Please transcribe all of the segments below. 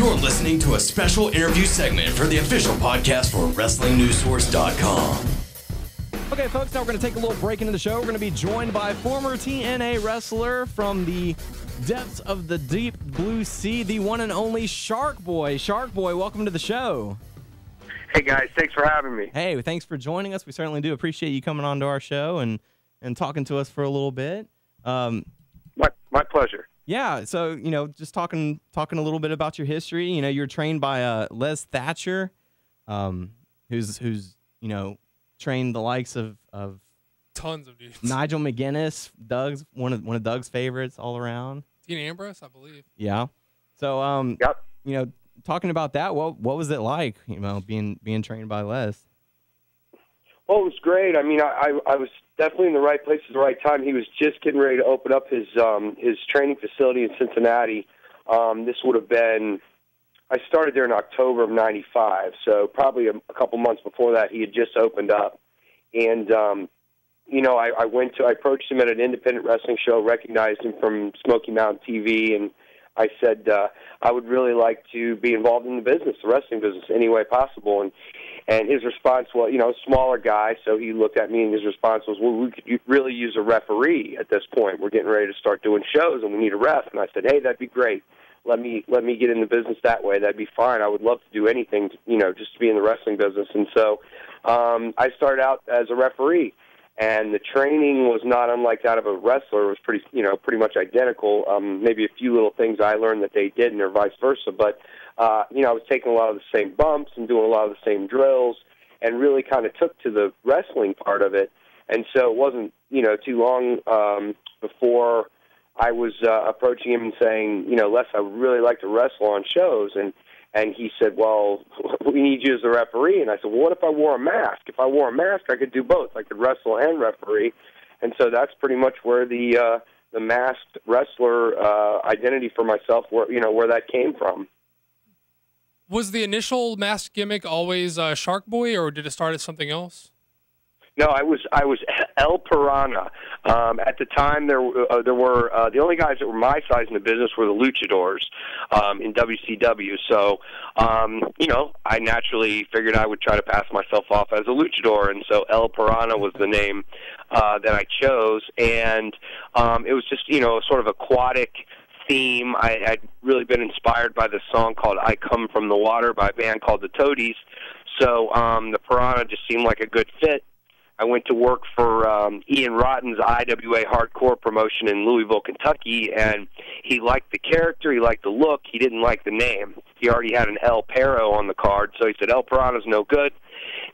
You're listening to a special interview segment for the official podcast for WrestlingNewsSource.com. Okay, folks, now we're going to take a little break into the show. We're going to be joined by former TNA wrestler from the depths of the deep blue sea, the one and only SharkBoy. SharkBoy, welcome to the show. Hey, guys. Thanks for having me. Hey, thanks for joining us. We certainly do appreciate you coming on to our show and talking to us for a little bit. My pleasure. Yeah, so, just talking a little bit about your history. You're trained by Les Thatcher, who's trained the likes of tons of dudes. Nigel McGuinness, one of Doug's favorites all around. Dean Ambrose, I believe. Yeah. So, Yep. Talking about that, what was it like, being trained by Les? Well, it was great. I mean, I was definitely in the right place at the right time. He was just getting ready to open up his training facility in Cincinnati. This would have been, I started there in October of '95, so probably a couple months before that he had just opened up. And, I approached him at an independent wrestling show, recognized him from Smoky Mountain TV, and I said I would really like to be involved in the wrestling business, any way possible. And his response was, smaller guy, so he looked at me and his response was, well, we could really use a referee at this point. We're getting ready to start doing shows and we need a ref. And I said, hey, that'd be great. Let me get in the business that way. That'd be fine. I would love to do anything, just to be in the wrestling business. And so I started out as a referee. And the training was not unlike that of a wrestler. It was pretty much identical. Maybe a few little things I learned that they didn't, or vice versa. But I was taking a lot of the same bumps and doing a lot of the same drills, and really kind of took to the wrestling part of it. And so it wasn't too long before I was approaching him and saying, Les, I would really like to wrestle on shows. And he said, well, we need you as a referee. And I said, well, what if I wore a mask? If I wore a mask, I could do both. I could wrestle and referee. And so that's pretty much where the masked wrestler identity for myself, where that came from. Was the initial mask gimmick always SharkBoy, or did it start as something else? No, I was El Piranha. At the time, there were the only guys that were my size in the business were the luchadors in WCW. So, I naturally figured I would try to pass myself off as a luchador, and so El Piranha was the name that I chose. And it was just sort of aquatic theme. I'd really been inspired by this song called "I Come From the Water" by a band called the Toadies. So the Piranha just seemed like a good fit. I went to work for Ian Rotten's IWA Hardcore promotion in Louisville, Kentucky, and he liked the character, he liked the look, he didn't like the name. He already had an El Perro on the card, so he said, El Piranha's no good.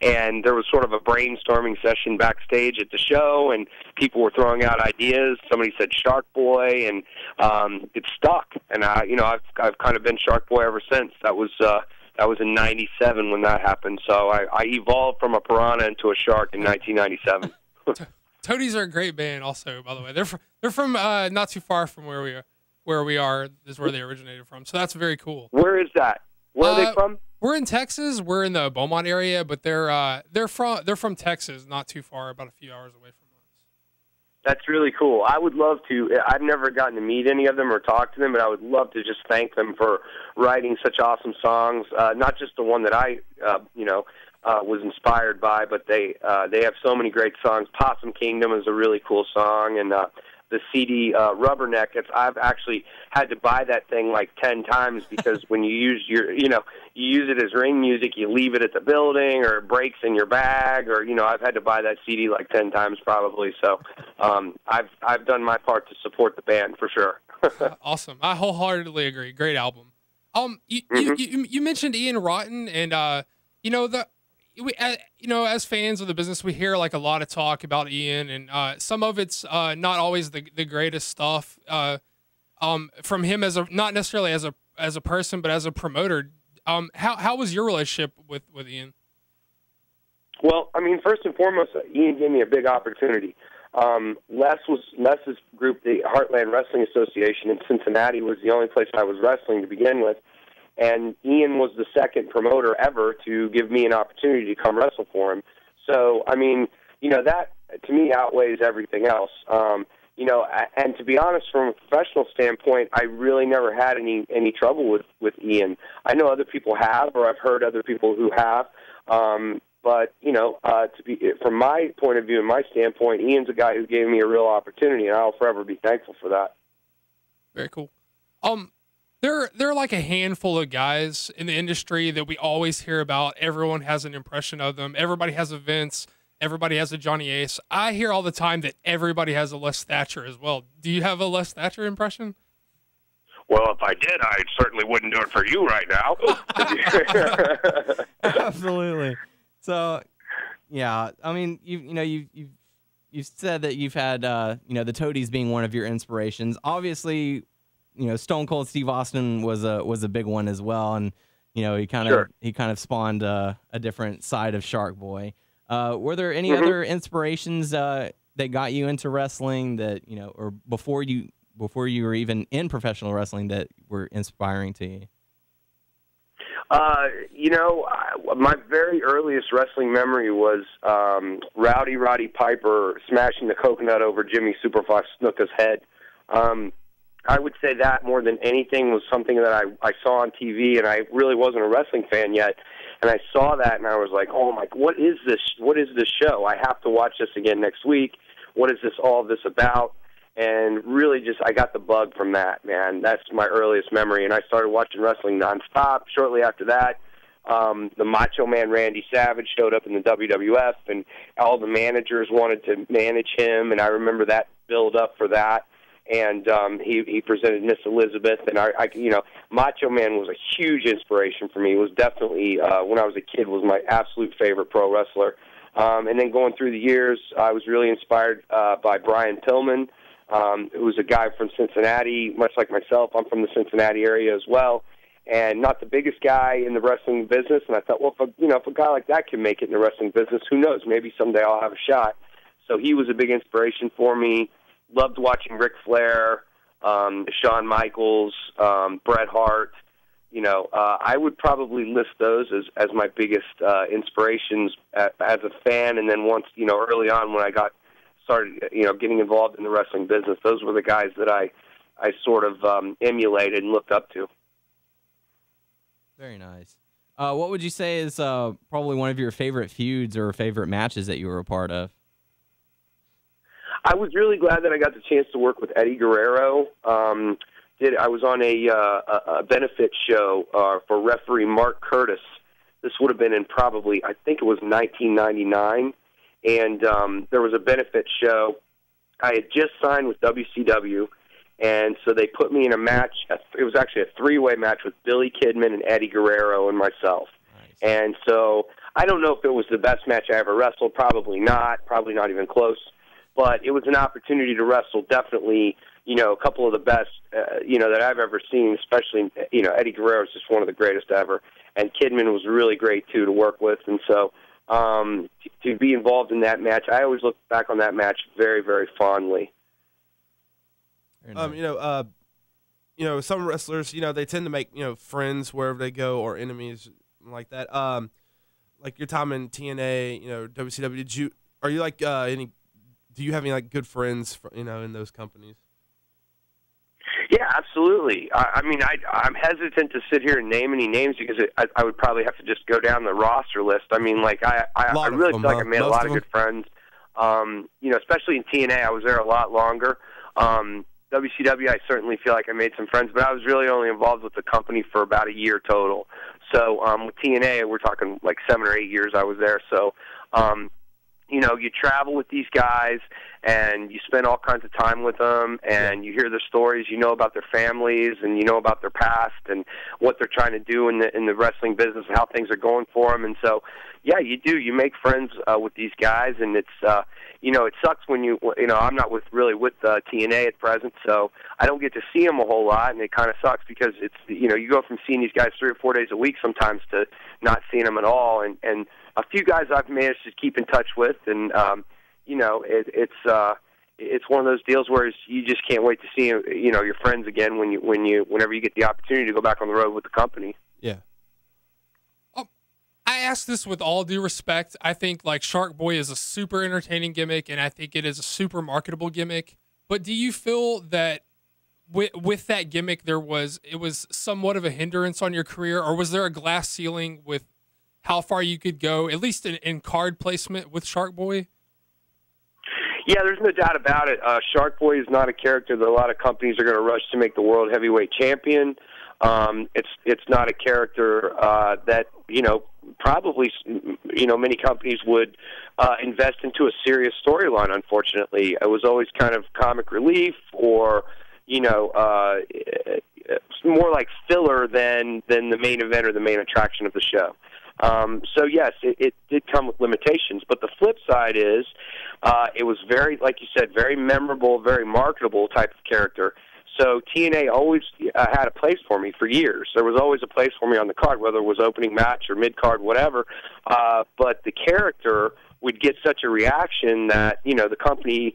And there was sort of a brainstorming session backstage at the show, and people were throwing out ideas. Somebody said SharkBoy, and it stuck. And I've kind of been SharkBoy ever since. That was in '97 when that happened. So I evolved from a piranha into a shark in 1997. Toadies are a great band, also. By the way, they're from not too far from where we are is where they originated from. So that's very cool. Where is that? Where are they from? We're in Texas. We're in the Beaumont area, but they're from Texas, not too far, about a few hours away from us. That's really cool. I would love to. I've never gotten to meet any of them or talk to them, but I would love to just thank them for writing such awesome songs. Not just the one that I, was inspired by, but they have so many great songs. Possum Kingdom is a really cool song, and the CD Rubberneck. I've actually had to buy that thing like 10 times because when you use you use it as ring music, you leave it at the building or it breaks in your bag, or I've had to buy that CD like 10 times probably. So I've done my part to support the band for sure. Awesome. I wholeheartedly agree. Great album. You mentioned Ian Rotten, and as fans of the business, we hear like a lot of talk about Ian, and some of it's not always the greatest stuff from him not necessarily as a person, but as a promoter. How was your relationship with Ian? Well, I mean, first and foremost, Ian gave me a big opportunity. Les's group, the Heartland Wrestling Association in Cincinnati, was the only place I was wrestling to begin with. And Ian was the second promoter ever to give me an opportunity to come wrestle for him. So, I mean, that to me outweighs everything else. And to be honest, from a professional standpoint, I really never had any trouble with Ian. I know other people have, or I've heard other people who have. But from my point of view and my standpoint, Ian's a guy who gave me a real opportunity, and I'll forever be thankful for that. Very cool. There are like a handful of guys in the industry that we always hear about. Everyone has an impression of them. Everybody has a Vince. Everybody has a Johnny Ace. I hear all the time that everybody has a Les Thatcher as well. Do you have a Les Thatcher impression? Well, if I did, I certainly wouldn't do it for you right now. Absolutely. So, yeah, I mean, you've said that you've had the Toadies being one of your inspirations. Obviously, Stone Cold Steve Austin was a big one as well, and he kind of spawned a different side of SharkBoy. Were there any other inspirations that got you into wrestling that or before you were even in professional wrestling that were inspiring to you? My very earliest wrestling memory was Rowdy Roddy Piper smashing the coconut over Jimmy Superfly Snuka's head. I would say that more than anything was something that I saw on TV, and I really wasn't a wrestling fan yet. And I saw that, and I was like, "Oh my! What is this? What is this show? I have to watch this again next week. What is all this about?" And really, I got the bug from that, man. That's my earliest memory, and I started watching wrestling nonstop. Shortly after that, the Macho Man Randy Savage showed up in the WWF, and all the managers wanted to manage him, and I remember that build up for that. And he presented Miss Elizabeth, and Macho Man was a huge inspiration for me. It was definitely when I was a kid was my absolute favorite pro wrestler. And then going through the years, I was really inspired by Brian Pillman, who was a guy from Cincinnati, much like myself. I'm from the Cincinnati area as well, and not the biggest guy in the wrestling business. And I thought, well, if a guy like that can make it in the wrestling business, who knows? Maybe someday I'll have a shot. So he was a big inspiration for me. Loved watching Ric Flair, Shawn Michaels, Bret Hart. I would probably list those as my biggest inspirations as a fan. And then once, early on when I started getting involved in the wrestling business, those were the guys that I sort of emulated and looked up to. Very nice. What would you say is probably one of your favorite feuds or favorite matches that you were a part of? I was really glad that I got the chance to work with Eddie Guerrero. I was on a benefit show for referee Mark Curtis. This would have been in probably, I think it was 1999. And there was a benefit show. I had just signed with WCW, and so they put me in a match. It was actually a three-way match with Billy Kidman and Eddie Guerrero and myself. Nice. And so I don't know if it was the best match I ever wrestled. Probably not even close. But it was an opportunity to wrestle definitely, a couple of the best, that I've ever seen, especially, Eddie Guerrero is just one of the greatest ever. And Kidman was really great, too, to work with. And so to be involved in that match, I always look back on that match very, very fondly. Some wrestlers, they tend to make, friends wherever they go or enemies like that. Like your time in TNA, WCW, are you like do you have any good friends, in those companies? Yeah, absolutely. I'm hesitant to sit here and name any names because I would probably have to just go down the roster list. I really feel like I made a lot of good friends. Especially in TNA, I was there a lot longer. WCW, I certainly feel like I made some friends, but I was really only involved with the company for about a year total. So with TNA, we're talking like 7 or 8 years I was there. So, you travel with these guys, and you spend all kinds of time with them, and you hear their stories, about their families, and about their past, and what they're trying to do in the wrestling business, and how things are going for them. And so, yeah, you do. You make friends with these guys, and it's, it sucks when I'm not with TNA at present, so I don't get to see them a whole lot, and it kind of sucks because it's, you go from seeing these guys 3 or 4 days a week sometimes to not seeing them at all, and a few guys I've managed to keep in touch with, and it's one of those deals where you just can't wait to see your friends again whenever you get the opportunity to go back on the road with the company. Yeah. I ask this with all due respect. I think SharkBoy is a super entertaining gimmick, and I think it is a super marketable gimmick. But do you feel that with that gimmick, it was somewhat of a hindrance on your career, or was there a glass ceiling with how far you could go, at least in card placement with SharkBoy? Yeah, there's no doubt about it. SharkBoy is not a character that a lot of companies are going to rush to make the world heavyweight champion. It's not a character that probably many companies would invest into a serious storyline. Unfortunately, it was always kind of comic relief, or more like filler than the main event or the main attraction of the show. So yes, it did come with limitations, but the flip side is it was very, like you said, very memorable, very marketable type of character. So TNA always had a place for me for years. There was always a place for me on the card, whether it was opening match or mid-card, whatever. But the character would get such a reaction that, the company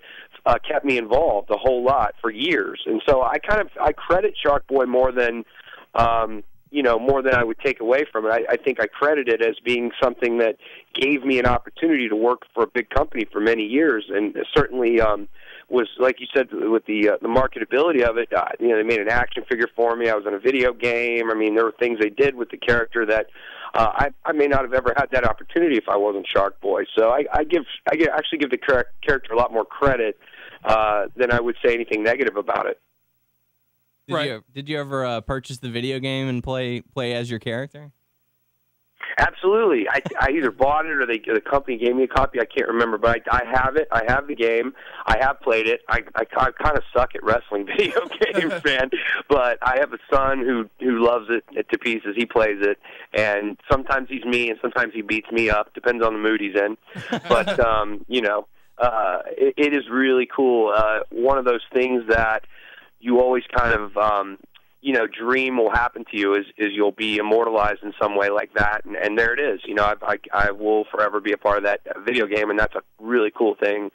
kept me involved a whole lot for years. And so I credit SharkBoy more than I would take away from it. I think I credit it as being something that gave me an opportunity to work for a big company for many years, and certainly was, like you said, with the marketability of it. They made an action figure for me. I was in a video game. I mean, there were things they did with the character that I may not have ever had that opportunity if I wasn't SharkBoy. So I actually give the character a lot more credit than I would say anything negative about it. Did you ever purchase the video game and play as your character? Absolutely. I either bought it or the company gave me a copy. I can't remember, but I have it. I have the game. I have played it. I kind of suck at wrestling video games, man. But I have a son who loves it to pieces. He plays it, and sometimes he's me, and sometimes he beats me up. Depends on the mood he's in. But it is really cool. One of those things that you always kind of dream will happen to you is you'll be immortalized in some way like that, and there it is. I will forever be a part of that video game, and that's a really cool thing,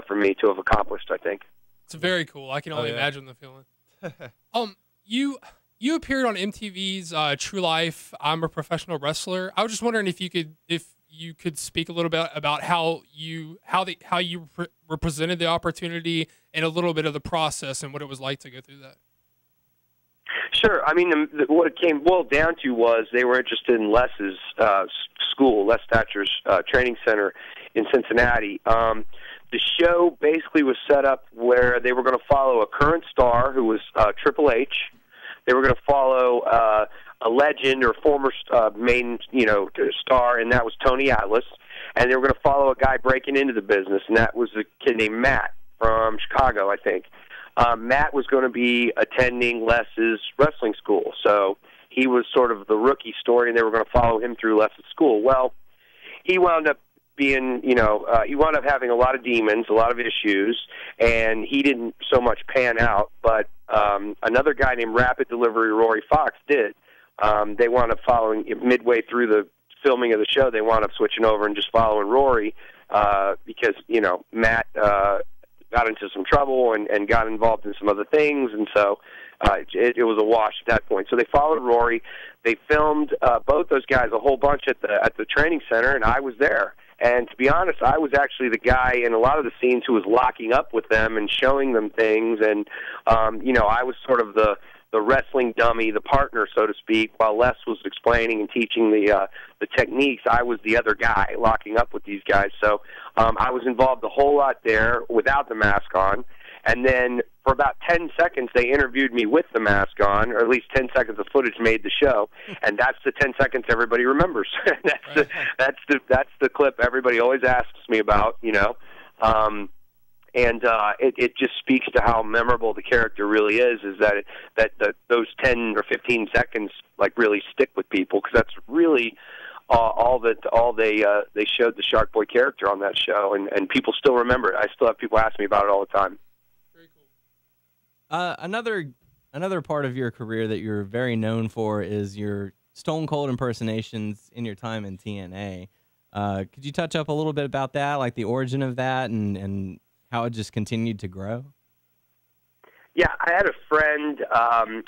for me to have accomplished, I think. It's very cool. I can only imagine the feeling. You appeared on MTV's True Life, I'm a Professional Wrestler. I was just wondering if you could speak a little bit about how you represented the opportunity and a little bit of the process and what it was like to go through that. Sure. I mean, what it boiled down to was they were interested in Les's school, Les Thatcher's training center in Cincinnati. The show basically was set up where they were going to follow a current star who was Triple H. They were going to follow a legend or former main star, and that was Tony Atlas. And they were going to follow a guy breaking into the business, and that was a kid named Matt from Chicago, I think. Matt was going to be attending Les's wrestling school, so he was sort of the rookie story, and they were going to follow him through Les's school. Well, he wound up being, he wound up having a lot of demons, a lot of issues, and he didn't so much pan out, but another guy named Rapid Delivery Rory Fox did. They wound up following, midway through the filming of the show, they wound up switching over and just following Rory because, Matt got into some trouble and got involved in some other things, and so it was a wash at that point. So they followed Rory. They filmed both those guys a whole bunch at the training center, and I was there. And to be honest, I was actually the guy in a lot of the scenes who was locking up with them and showing them things, and I was sort of the wrestling dummy, the partner, so to speak, while Les was explaining and teaching the techniques. I was the other guy locking up with these guys. So I was involved a whole lot there without the mask on. And then for about 10 seconds, they interviewed me with the mask on, or at least 10 seconds of footage made the show. And that's the 10 seconds everybody remembers. That's the clip everybody always asks me about, And it just speaks to how memorable the character really is that those 10 or 15 seconds really stick with people, because that's really all they showed the SharkBoy character on that show, and people still remember it. I still have people ask me about it all the time. Very cool. Another part of your career that you're very known for is your Stone Cold impersonations in your time in TNA. Could you touch up a little bit about that, like the origin of that and how it just continued to grow? Yeah, I had a friend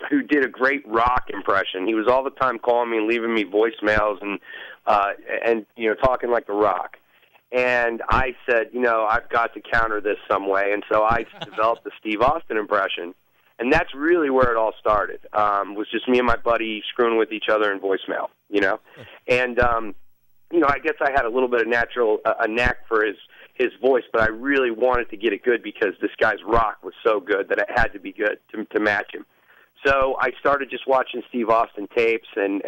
who did a great rock impression. He was all the time calling me and leaving me voicemails and talking like The Rock. And I said, I've got to counter this some way. And so I developed the Steve Austin impression. And that's really where it all started, was just me and my buddy screwing with each other in voicemail, And, I guess I had a little bit of a knack for his voice, but I really wanted to get it good because this guy's rock was so good that it had to be good to match him. So I started just watching Steve Austin tapes and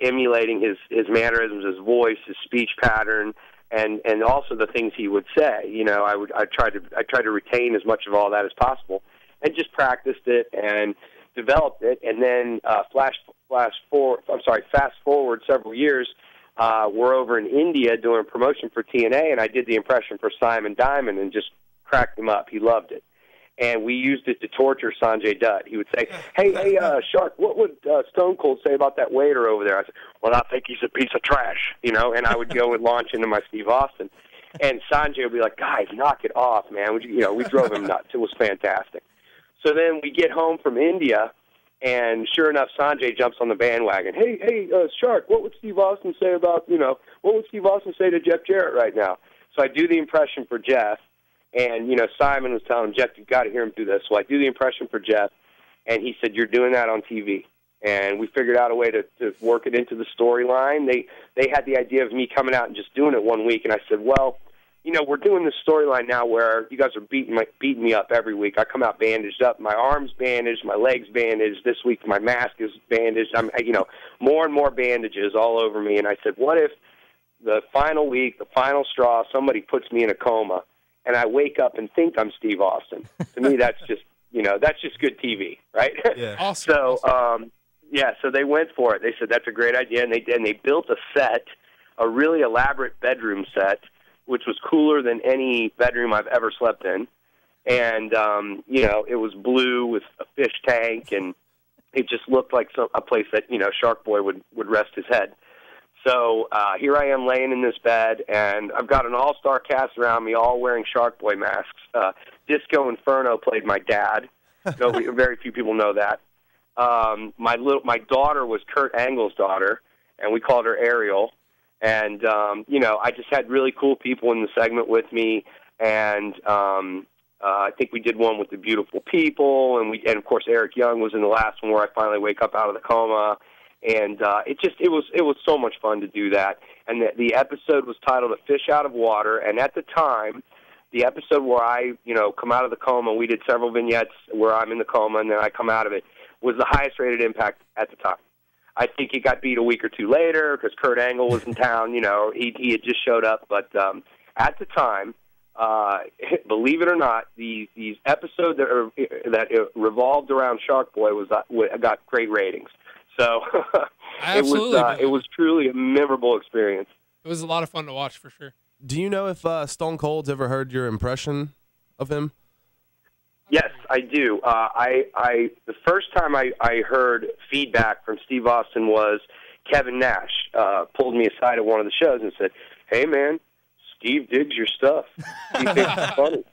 emulating his mannerisms, his voice, his speech pattern, and also the things he would say. I tried to retain as much of all that as possible, and just practiced it and developed it. And then fast forward several years, we're over in India doing promotion for TNA, and I did the impression for Simon Diamond and just cracked him up. He loved it. And we used it to torture Sanjay Dutt. He would say, hey, Shark, what would Stone Cold say about that waiter over there? I said, well, I think he's a piece of trash, and I would go and launch into my Steve Austin. And Sanjay would be like, guys, knock it off, man. We drove him nuts. It was fantastic. So then we get home from India, and sure enough, Sanjay jumps on the bandwagon. Hey, Shark, what would Steve Austin say about, what would Steve Austin say to Jeff Jarrett right now? So I do the impression for Jeff. And, Simon was telling him, Jeff, you've got to hear him do this. So I do the impression for Jeff, and he said, you're doing that on TV. And we figured out a way to work it into the storyline. They had the idea of me coming out and just doing it one week, and I said, well, we're doing this storyline now where you guys are beating me up every week. I come out bandaged up. My arm's bandaged, my leg's bandaged. This week my mask is bandaged. I'm, more and more bandages all over me. And I said, what if the final week, the final straw, somebody puts me in a coma, and I wake up and think I'm Steve Austin? To me, that's just good TV, right? Yeah. Awesome. So they went for it. They said that's a great idea, and they built a set, a really elaborate bedroom set, which was cooler than any bedroom I've ever slept in. And it was blue with a fish tank, and it just looked like a place that SharkBoy would rest his head. So here I am laying in this bed, and I've got an all-star cast around me, all wearing SharkBoy masks. Disco Inferno played my dad. Very few people know that. My daughter was Kurt Angle's daughter, and we called her Ariel. And I just had really cool people in the segment with me, and I think we did one with the Beautiful People, and of course Eric Young was in the last one where I finally wake up out of the coma. And it was so much fun to do that. And the episode was titled A Fish Out of Water. And at the time, the episode where I come out of the coma, we did several vignettes where I'm in the coma and then I come out of it, was the highest rated Impact at the time. I think it got beat a week or two later because Kurt Angle was in town. He had just showed up. But at the time, believe it or not, these episodes that revolved around SharkBoy got great ratings. So it was truly a memorable experience. It was a lot of fun to watch for sure. Do you know if Stone Cold's ever heard your impression of him? Yes, I do. The first time I heard feedback from Steve Austin was Kevin Nash pulled me aside at one of the shows and said, "Hey man, Steve digs your stuff. He thinks it's funny,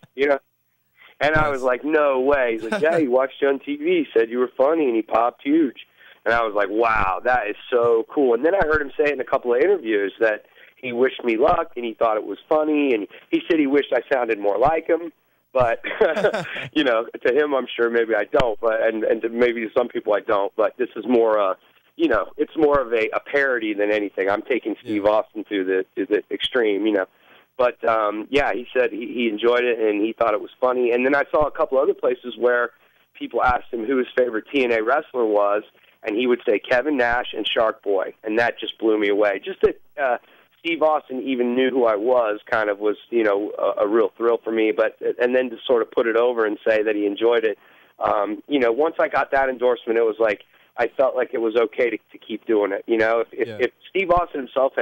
And I was like, "No way." He's like, "Yeah, he watched you on TV. He said you were funny, and he popped huge." And I was like, wow, that is so cool. And then I heard him say it in a couple of interviews that he wished me luck and he thought it was funny. And he said he wished I sounded more like him. But, to him, I'm sure maybe I don't. But and to maybe to some people I don't. But this is more, it's more of a parody than anything. I'm taking Steve Austin to the extreme, But, he said he enjoyed it and he thought it was funny. And then I saw a couple other places where people asked him who his favorite TNA wrestler was. And he would say Kevin Nash and SharkBoy, and that just blew me away. Just that Steve Austin even knew who I was kind of was, a real thrill for me. And then to sort of put it over and say that he enjoyed it, once I got that endorsement, it was like I felt like it was okay to keep doing it. If Steve Austin himself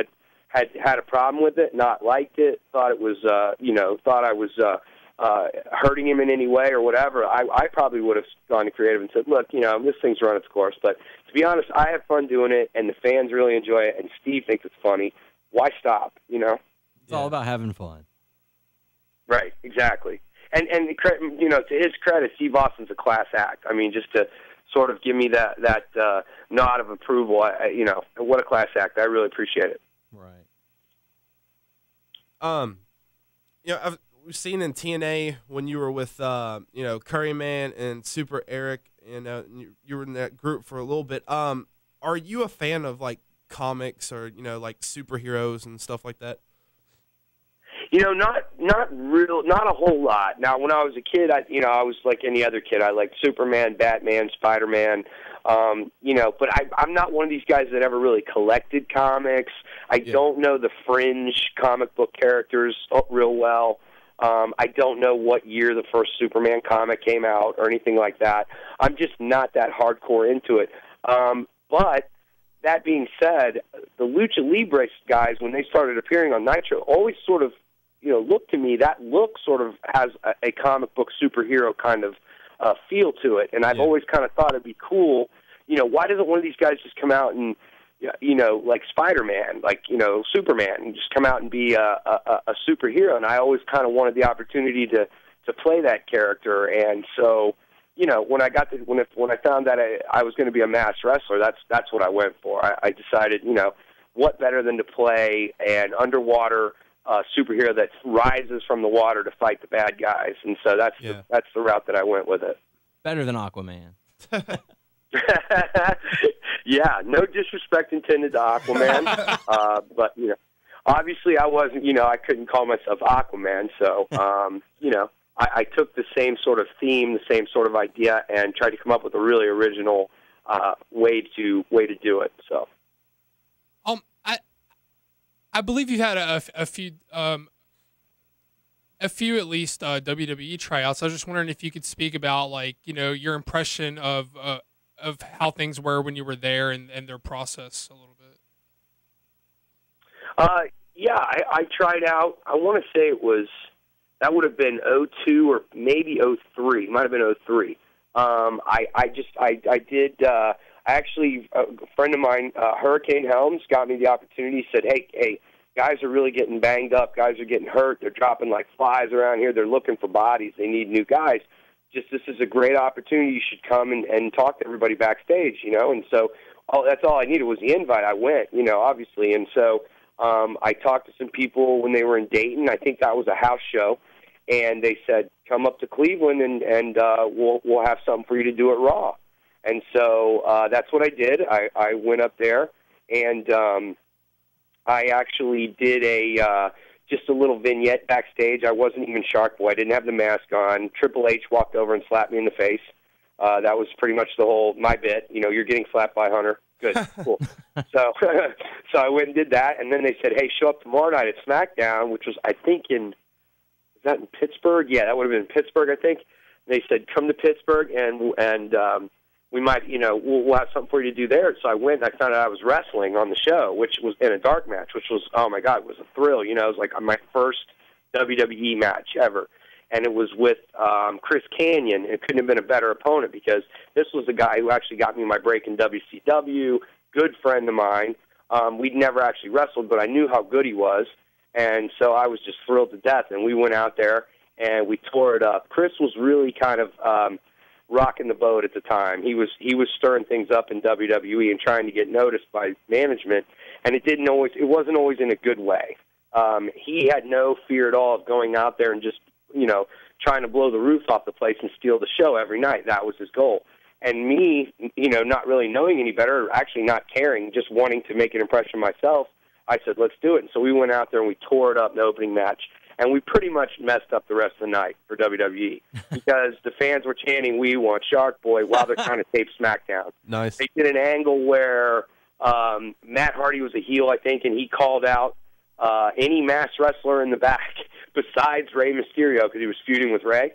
had a problem with it, not liked it, thought it was, thought I was hurting him in any way or whatever, I probably would have gone to creative and said, look, this thing's run its course. But to be honest, I have fun doing it, and the fans really enjoy it, and Steve thinks it's funny. Why stop, It's all about having fun. Right, exactly. And to his credit, Steve Austin's a class act. I mean, just to sort of give me that nod of approval, what a class act. I really appreciate it. Right. We've seen in TNA when you were with Curryman and Super Eric, and you were in that group for a little bit. Are you a fan of like comics or like superheroes and stuff like that? Not a whole lot. Now, when I was a kid, I was like any other kid. I liked Superman, Batman, Spider-Man, but I'm not one of these guys that ever really collected comics. I don't know the fringe comic book characters real well. I don't know what year the first Superman comic came out or anything like that. I'm just not that hardcore into it. But that being said, the Lucha Libre guys, when they started appearing on Nitro, always sort of look to me, that look sort of has a comic book superhero kind of feel to it. And I've always kind of thought it'd be cool, why doesn't one of these guys just come out and, like Spider-Man, like, Superman, and just come out and be a superhero? And I always kind of wanted the opportunity to play that character. And so, when I got when I found that I was going to be a masked wrestler, that's what I went for. I decided, what better than to play an underwater superhero that rises from the water to fight the bad guys, and so that's the route that I went with it. Better than Aquaman. Yeah, no disrespect intended to Aquaman, but obviously I wasn't. I couldn't call myself Aquaman, so I took the same sort of theme, the same sort of idea, and tried to come up with a really original way to do it. So. I believe you had a few at least WWE tryouts. I was just wondering if you could speak about your impression of how things were when you were there and their process a little bit. I tried out. I want to say that would have been 2002 or maybe 2003. It might have been 2003. Actually, a friend of mine, Hurricane Helms, got me the opportunity. He said, hey, guys are really getting banged up. Guys are getting hurt. They're dropping like flies around here. They're looking for bodies. They need new guys. This is a great opportunity. You should come and talk to everybody backstage, And so that's all I needed was the invite. I went, obviously. And so I talked to some people when they were in Dayton. I think that was a house show. And they said, come up to Cleveland and we'll have something for you to do at Raw. And so that's what I did. I went up there, and I actually did just a little vignette backstage. I wasn't even SharkBoy. I didn't have the mask on. Triple H walked over and slapped me in the face. That was pretty much my bit. You're getting slapped by Hunter. Good, cool. So I went and did that, and then they said, hey, show up tomorrow night at SmackDown, which was, I think, is that in Pittsburgh? Yeah, that would have been in Pittsburgh, I think. They said, come to Pittsburgh, and we might, we'll have something for you to do there. So I went and I found out I was wrestling on the show, which was in a dark match, which was, oh my God, it was a thrill. It was like my first WWE match ever. And it was with Chris Kanyon. It couldn't have been a better opponent because this was the guy who actually got me my break in WCW, good friend of mine. We'd never actually wrestled, but I knew how good he was. And so I was just thrilled to death. And we went out there and we tore it up. Chris was really kind of rocking the boat at the time. He was stirring things up in WWE and trying to get noticed by management, and it wasn't always in a good way. He had no fear at all of going out there and just trying to blow the roof off the place and steal the show every night. That was his goal. And me, not really knowing any better, actually not caring, just wanting to make an impression myself, I said, let's do it. And so we went out there and we tore it up in the opening match. And we pretty much messed up the rest of the night for WWE because the fans were chanting, we want SharkBoy, while they're trying to tape SmackDown. Nice. They did an angle where Matt Hardy was a heel, I think, and he called out any masked wrestler in the back besides Rey Mysterio because he was feuding with Rey.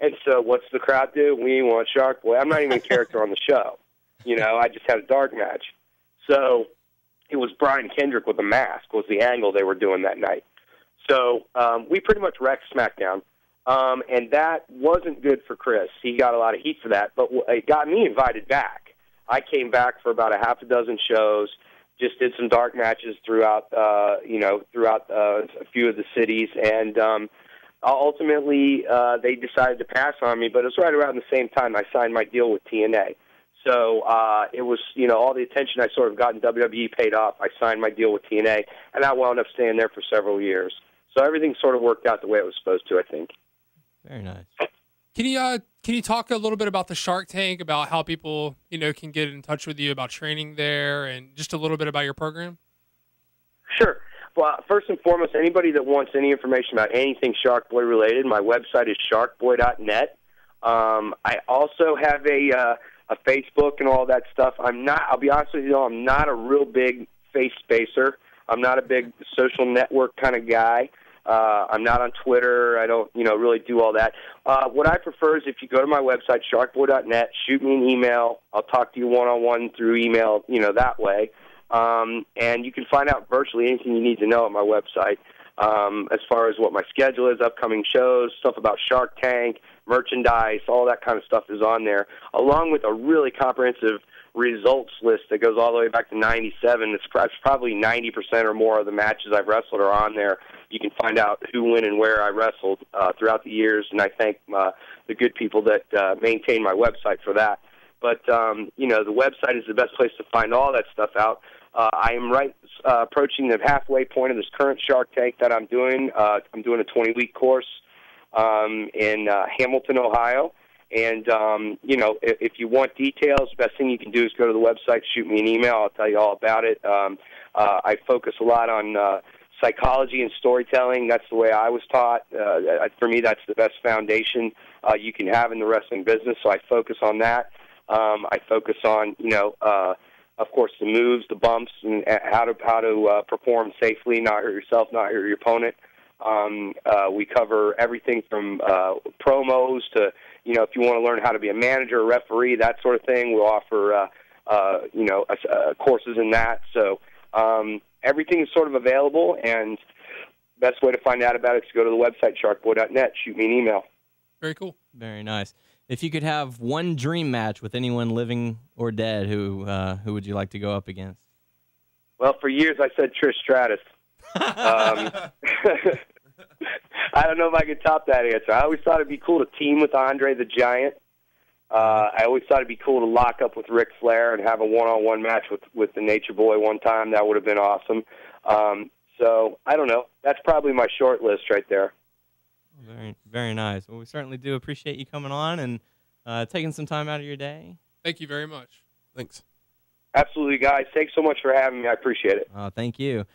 And so what's the crowd do? We want SharkBoy. I'm not even a character on the show. I just had a dark match. So it was Brian Kendrick with a mask was the angle they were doing that night. So we pretty much wrecked SmackDown, and that wasn't good for Chris. He got a lot of heat for that, but it got me invited back. I came back for about a half a dozen shows, just did some dark matches throughout a few of the cities, and ultimately they decided to pass on me, but it was right around the same time I signed my deal with TNA. So it was, all the attention I sort of got in WWE paid off. I signed my deal with TNA, and I wound up staying there for several years. So everything sort of worked out the way it was supposed to, I think. Very nice. Can you talk a little bit about the Shark Tank, about how people, can get in touch with you about training there, and just a little bit about your program? Sure. Well, first and foremost, anybody that wants any information about anything SharkBoy related, my website is sharkboy.net. I also have a Facebook and all that stuff. I'll be honest with you, I'm not a real big face spacer. I'm not a big social network kind of guy. I'm not on Twitter. I don't, really do all that. What I prefer is if you go to my website, sharkboy.net, shoot me an email. I'll talk to you one-on-one through email, that way. And you can find out virtually anything you need to know at my website, as far as what my schedule is, upcoming shows, stuff about Shark Tank, merchandise, all that kind of stuff is on there, along with a really comprehensive results list that goes all the way back to 97. It's probably 90% or more of the matches I've wrestled are on there. You can find out who, when, and where I wrestled throughout the years, and I thank the good people that maintain my website for that. But, the website is the best place to find all that stuff out. I am approaching the halfway point of this current Shark Tank that I'm doing. I'm doing a 20-week course in Hamilton, Ohio. And, if you want details, the best thing you can do is go to the website, shoot me an email. I'll tell you all about it. I focus a lot on psychology and storytelling. That's the way I was taught. For me, that's the best foundation you can have in the wrestling business, so I focus on that. I focus on, of course, the moves, the bumps, and how to perform safely, not hurt yourself, not hurt your opponent. We cover everything from promos to, if you want to learn how to be a manager, a referee, that sort of thing. We'll offer, courses in that. So everything is sort of available, and the best way to find out about it is to go to the website, sharkboy.net. Shoot me an email. Very cool. Very nice. If you could have one dream match with anyone living or dead, who would you like to go up against? Well, for years I said Trish Stratus. I don't know if I could top that answer. I always thought it'd be cool to team with Andre the Giant. I always thought it'd be cool to lock up with Ric Flair and have a one-on-one match with the Nature Boy one time. That would have been awesome. So I don't know. That's probably my short list right there. Very, very nice. Well, we certainly do appreciate you coming on and taking some time out of your day. Thank you very much. Thanks. Absolutely, guys. Thanks so much for having me. I appreciate it. Thank you.